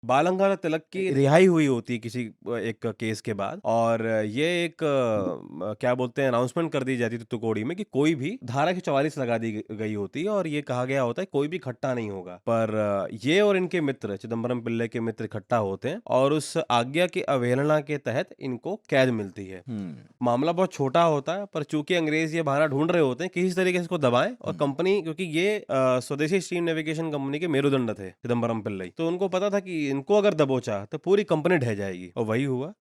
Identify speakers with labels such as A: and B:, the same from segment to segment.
A: बालगंगाधर तिलक की रिहाई हुई होती है किसी एक केस के बाद, और ये एक क्या बोलते हैं, अनाउंसमेंट कर दी जाती थी तुकोड़ी में कि कोई भी धारा की 44 लगा दी गई होती है और ये कहा गया होता है कोई भी इकट्ठा नहीं होगा। पर ये और इनके मित्र चिदम्बरम पिल्ले के मित्र इकट्ठा होते हैं और उस आज्ञा की अवहेलना के तहत इनको कैद मिलती है। मामला बहुत छोटा होता है, पर चूंकि अंग्रेज ये बहाना ढूंढ रहे होते हैं किसी तरीके से इसको दबाएं, और कंपनी, क्योंकि ये स्वदेशी स्टीम नेविगेशन कंपनी के मेरुदंड थे चिदम्बरम पिल्लई, तो उनको पता था कि इनको अगर दबोचा तो पूरी कंपनी ढह जाएगी, और वही हुआ।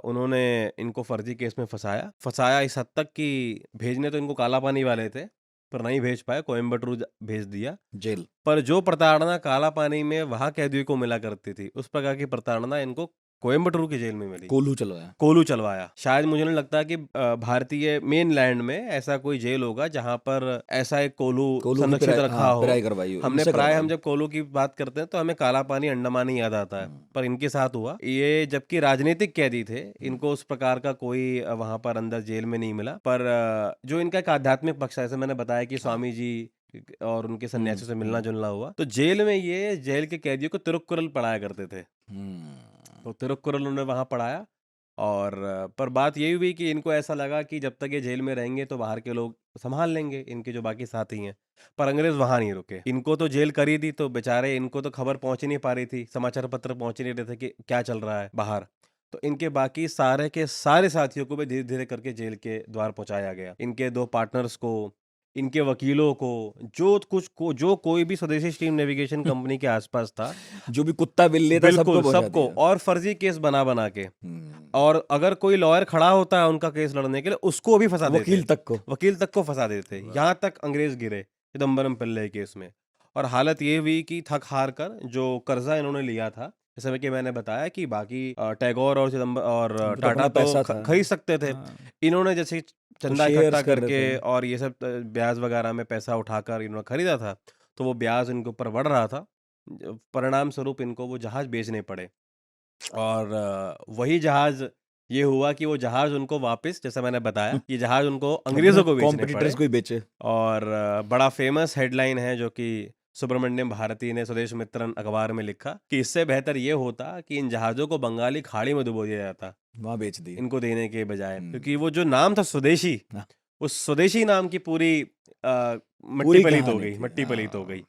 A: उन्होंने इनको फर्जी केस में फंसाया इस हद तक कि भेजने तो इनको काला पानी वाले थे, पर नहीं भेज पाए, कोयम्बटूर भेज दिया
B: जेल।
A: पर जो प्रताड़ना काला पानी में वहां कैदियों को मिला करती थी, उस प्रकार की प्रताड़ना इनको कोयम्बटूर की जेल में मिली। कोलू चलवाया। शायद मुझे नहीं लगता कि भारतीय मेन लैंड में ऐसा कोई जेल होगा जहां पर ऐसा एक कोलू संरक्षित रखा हो। हमने प्राय हम जब कोलू की बात करते हैं तो हमें काला पानी अंडमान ही याद आता है, पर इनके साथ हुआ ये, जबकि राजनीतिक कैदी थे, इनको उस प्रकार का कोई वहां पर अंदर जेल में नहीं मिला। पर जो इनका एक आध्यात्मिक पक्ष है, जैसे मैंने बताया कि स्वामी जी और उनके सन्यासियों से मिलना जुलना हुआ, तो जेल में ये जेल के कैदियों को तिरुक्कुरल पढ़ाया करते थे। तो तिरुक्कुरल उन्होंने वहां पढ़ाया, और पर बात यही हुई कि इनको ऐसा लगा कि जब तक ये जेल में रहेंगे तो बाहर के लोग संभाल लेंगे, इनके जो बाकी साथी हैं। पर अंग्रेज वहां नहीं रुके, इनको तो जेल करी दी, तो बेचारे इनको तो खबर पहुंच ही नहीं पा रही थी, समाचार पत्र पहुंच ही नहीं रहे थे कि क्या चल रहा है बाहर। तो इनके बाकी सारे के सारे साथियों को भी धीरे धीरे करके जेल के द्वार पहुंचाया गया, इनके 2 पार्टनर्स को, इनके वकीलों को, जो कोई भी स्वदेशी स्टीम नेविगेशन कंपनी के आसपास था,
B: जो भी कुत्ता बिल्ली था,
A: बिल्कुल सबको, और फर्जी केस बना बना के, और अगर कोई लॉयर खड़ा होता है उनका केस लड़ने के लिए, उसको भी फंसा देते, वकील तक को फंसा देते। यहाँ तक अंग्रेज गिरे चिदम्बरम पिल्लई केस में। और हालत ये हुई कि थक हार कर जो कर्जा इन्होंने लिया था, जैसे कि मैंने बताया कि बाकी टैगोर और चिदम्बर और टाटा तो खरीद सकते थे, इन्होंने जैसे चंदा इकट्ठा करके और ये सब ब्याज वगैरह में पैसा उठाकर इन्होंने खरीदा था, तो वो ब्याज इनके ऊपर बढ़ रहा था, परिणाम स्वरूप इनको वो जहाज बेचने पड़े। और वही जहाज ये हुआ कि वो जहाज उनको वापस, जैसा मैंने बताया, ये जहाज उनको अंग्रेजों को बेचने पड़े। और बड़ा फेमस हेडलाइन है जो कि सुब्रमण्यम भारती ने स्वदेश मित्रन अखबार में लिखा कि इससे बेहतर ये होता कि इन जहाजों को बंगाली खाड़ी में डुबो दिया जाता,
B: वहां बेच दी
A: इनको देने के बजाय, क्योंकि वो जो नाम था स्वदेशी, उस स्वदेशी नाम की पूरी मट्टी पलीत हो गई।